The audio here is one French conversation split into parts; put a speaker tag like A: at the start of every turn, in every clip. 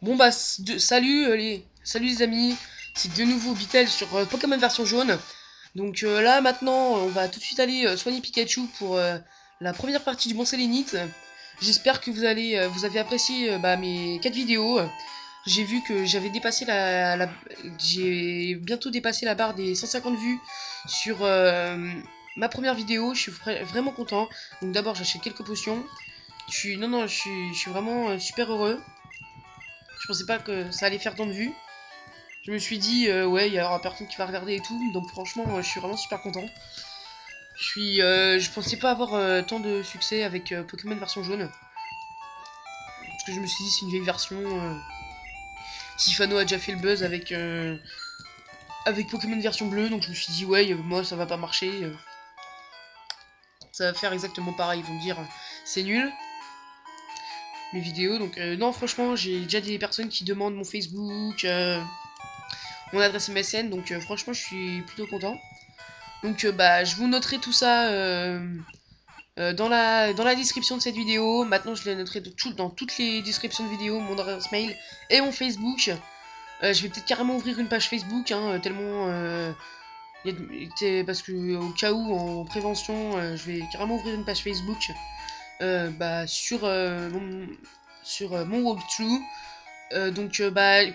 A: Bon bah salut salut les amis, c'est de nouveau Bitel sur Pokémon version jaune. Donc là maintenant on va tout de suite aller soigner Pikachu pour la première partie du bon Sélénite. J'espère que vous avez apprécié mes 4 vidéos. J'ai vu que j'avais dépassé j'ai bientôt dépassé la barre des 150 vues sur ma première vidéo. Je suis vraiment content. Donc d'abord j'achète quelques potions. Je suis vraiment super heureux. Je pensais pas que ça allait faire tant de vues. Je me suis dit, ouais, il y aura personne qui va regarder et tout. Donc franchement, je suis vraiment super content. Je pensais pas avoir tant de succès avec Pokémon version jaune. Parce que je me suis dit, c'est une vieille version. Sifano a déjà fait le buzz avec Pokémon version bleue. Donc je me suis dit, ouais, moi ça va pas marcher. Ça va faire exactement pareil. Ils vont me dire, c'est nul. Mes vidéos. Donc non, franchement, j'ai déjà des personnes qui demandent mon Facebook. Mon adresse MSN, donc franchement je suis plutôt content. Donc bah je vous noterai tout ça dans la description de cette vidéo. Maintenant je les noterai dans toutes les descriptions de vidéos, mon adresse mail et mon Facebook. Je vais peut-être carrément ouvrir une page Facebook, hein, tellement parce que au cas où en prévention, je vais carrément ouvrir une page Facebook sur mon walkthrough.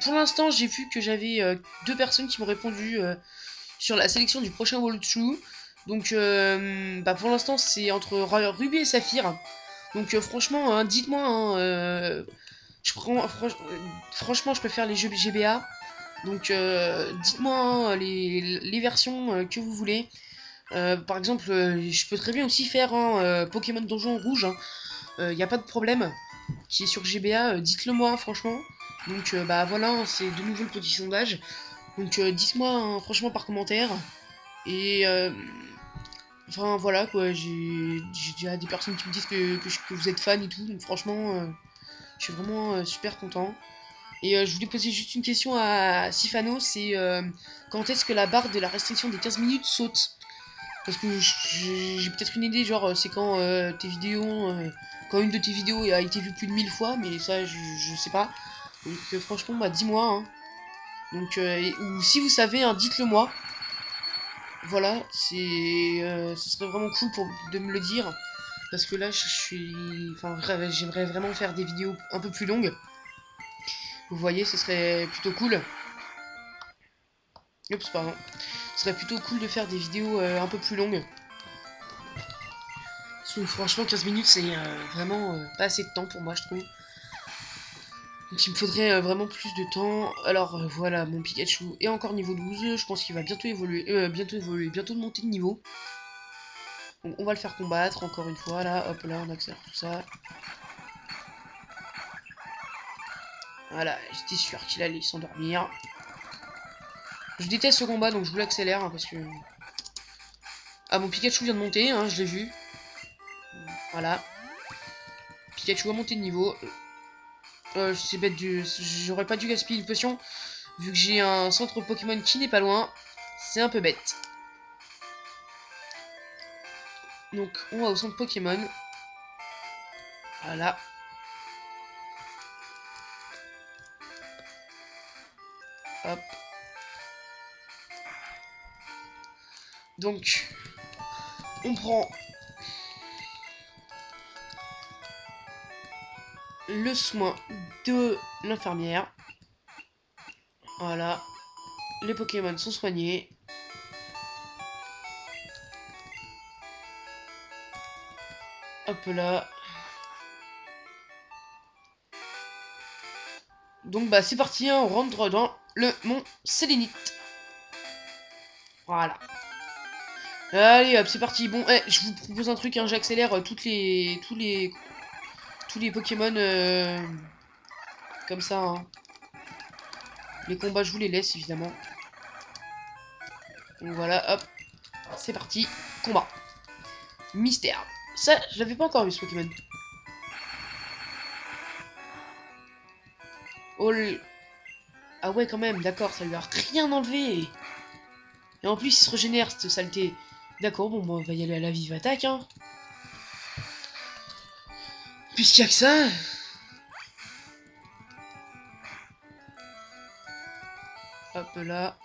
A: Pour l'instant j'ai vu que j'avais deux personnes qui m'ont répondu sur la sélection du prochain walkthrough. Donc pour l'instant c'est entre Ruby et Saphir. Donc franchement dites-moi franchement je préfère les jeux GBA. Donc dites-moi les versions que vous voulez. Par exemple je peux très bien aussi faire Pokémon Donjon Rouge. Il n'y a pas de problème. Qui est sur GBA, dites-le moi franchement. Donc voilà, c'est de nouveau le petit sondage. Donc dites-moi franchement par commentaire. Et enfin voilà quoi, j'ai déjà des personnes qui me disent que vous êtes fan et tout. Donc franchement, je suis vraiment super content. Et je voulais poser juste une question à Sifano, c'est quand est-ce que la barre de la restriction des 15 minutes saute? Parce que j'ai peut-être une idée, genre c'est quand tes vidéos, quand une de tes vidéos a été vue plus de 1000 fois, mais ça je sais pas. Donc franchement, bah dis-moi, hein. Donc, ou si vous savez, hein, dites-le moi. Voilà, ce serait vraiment cool de me le dire. Parce que là, j'aimerais vraiment faire des vidéos un peu plus longues. Vous voyez, ce serait plutôt cool. Oups, pardon. Ce serait plutôt cool de faire des vidéos un peu plus longues. Parce que franchement, 15 minutes, c'est vraiment pas assez de temps pour moi, je trouve. Donc il me faudrait vraiment plus de temps. Alors voilà, mon Pikachu est encore niveau 12. Je pense qu'il va bientôt évoluer, bientôt monter de niveau. Donc on va le faire combattre encore une fois. Là, hop, là, on accélère tout ça. Voilà, j'étais sûr qu'il allait s'endormir. Je déteste ce combat, donc je vous l'accélère, hein, parce que... Ah, mon Pikachu vient de monter, hein, je l'ai vu. Voilà. Pikachu a monté de niveau. C'est bête, j'aurais pas dû gaspiller une potion. Vu que j'ai un centre Pokémon qui n'est pas loin. C'est un peu bête. Donc, on va au centre Pokémon. Voilà. Hop. Donc, on prend le soin de l'infirmière. Voilà. Les Pokémon sont soignés. Hop là. Donc bah c'est parti, hein, on rentre dans le mont Sélénite. Voilà. Allez hop, c'est parti. Bon, je vous propose un truc, hein, j'accélère tous les Pokémon comme ça. Hein. Les combats, je vous les laisse évidemment. Donc voilà, hop, c'est parti. Combat. Mystère. Ça, je l'avais pas encore vu ce Pokémon. Oh le... Ah ouais, quand même, d'accord, ça lui a rien enlevé. Et en plus, il se régénère, cette saleté. D'accord, bon, bah, on va y aller à la vive attaque, hein. Puisqu'il y a que ça. Hop là.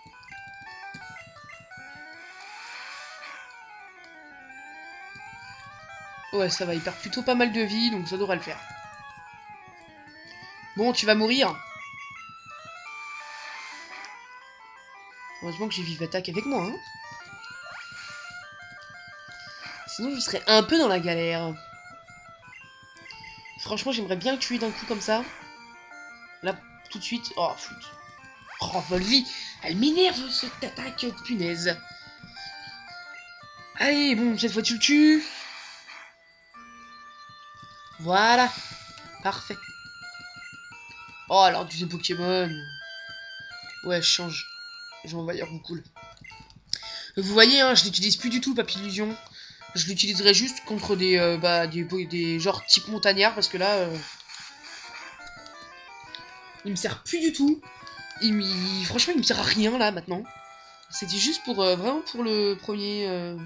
A: Ouais, ça va, il perd plutôt pas mal de vie, donc ça devrait le faire. Bon, tu vas mourir. Heureusement que j'ai Vive Attaque avec moi, hein. Sinon, je serais un peu dans la galère. Franchement, j'aimerais bien le tuer d'un coup comme ça. Là, tout de suite. Oh, flûte. Oh, Volvi. Elle m'énerve, cette attaque, punaise. Allez, bon, cette fois, tu le tues. Voilà. Parfait. Oh, alors, deuxième Pokémon. Ouais, je change. Je vais envahir beaucoup. Vous voyez, hein, je l'utilise plus du tout, Papillusion. Je l'utiliserai juste contre des genres type montagnard, parce que là, il me sert plus du tout. Franchement, il me sert à rien, là, maintenant. C'était juste pour, vraiment pour le premier...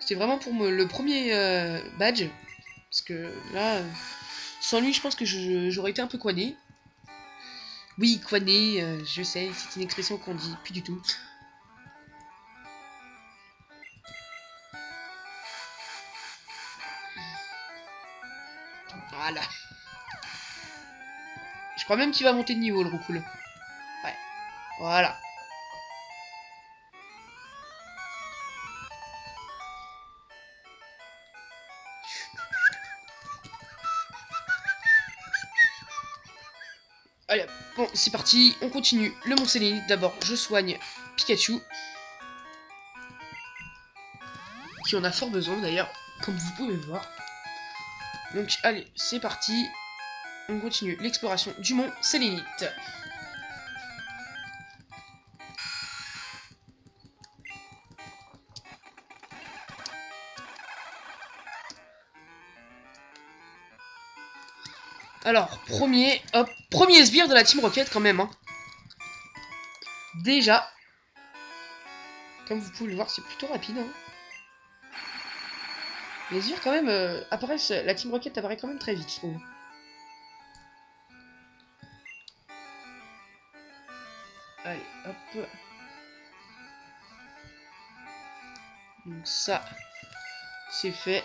A: C'était vraiment pour le premier badge. Parce que là, sans lui, je pense que j'aurais été un peu coiné. Oui, coiné, je sais, c'est une expression qu'on dit plus du tout. Voilà. Je crois même qu'il va monter de niveau, le Roucoule. Ouais. Voilà. Allez, bon, c'est parti. On continue. Le Mont Sélénite. D'abord, je soigne Pikachu. Qui en a fort besoin, d'ailleurs. Comme vous pouvez voir. Donc, allez, c'est parti. On continue l'exploration du Mont Sélénite. Alors, premier sbire de la Team Rocket quand même. Hein. Déjà. Comme vous pouvez le voir, c'est plutôt rapide. Hein. Les sbires quand même apparaissent, la Team Rocket apparaît quand même très vite, je trouve. Allez, hop. Donc ça, c'est fait.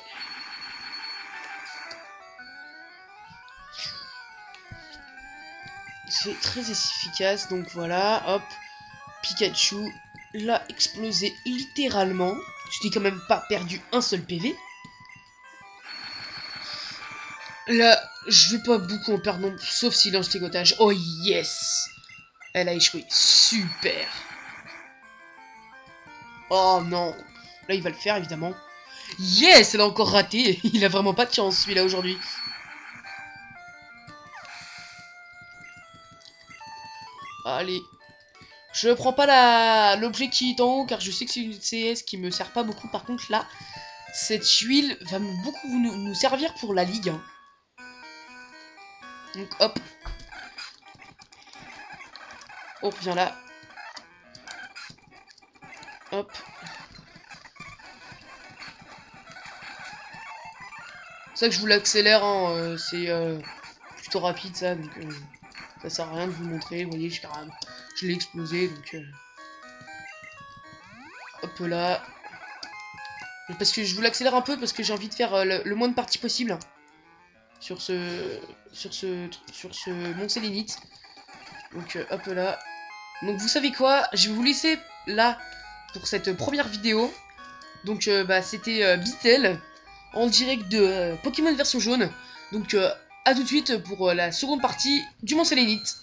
A: C'est très efficace, donc voilà, hop. Pikachu l'a explosé littéralement. Je n'ai quand même pas perdu un seul PV. Là, je vais pas beaucoup en perdre, non, sauf si lance-tégotage. Oh yes! Elle a échoué. Super! Oh non! Là, il va le faire, évidemment. Yes! Elle a encore raté. Il a vraiment pas de chance, celui-là, aujourd'hui. Allez. Je prends pas l'objet qui est en haut, car je sais que c'est une CS qui me sert pas beaucoup. Par contre, là, cette huile va beaucoup nous servir pour la ligue. Hein. Donc, hop. On revient là. Hop. C'est ça que je vous l'accélère, hein, c'est plutôt rapide ça, donc ça sert à rien de vous montrer. Vous voyez, je l'ai explosé, donc hop là. Parce que je vous l'accélère un peu parce que j'ai envie de faire le moins de parties possible hein, sur ce Mont Sélénite. Donc hop là. Donc vous savez quoi, je vais vous laisser là pour cette première vidéo. Donc bah c'était Bitel en direct de Pokémon version jaune. Donc à tout de suite pour la seconde partie du Mont Sélénite.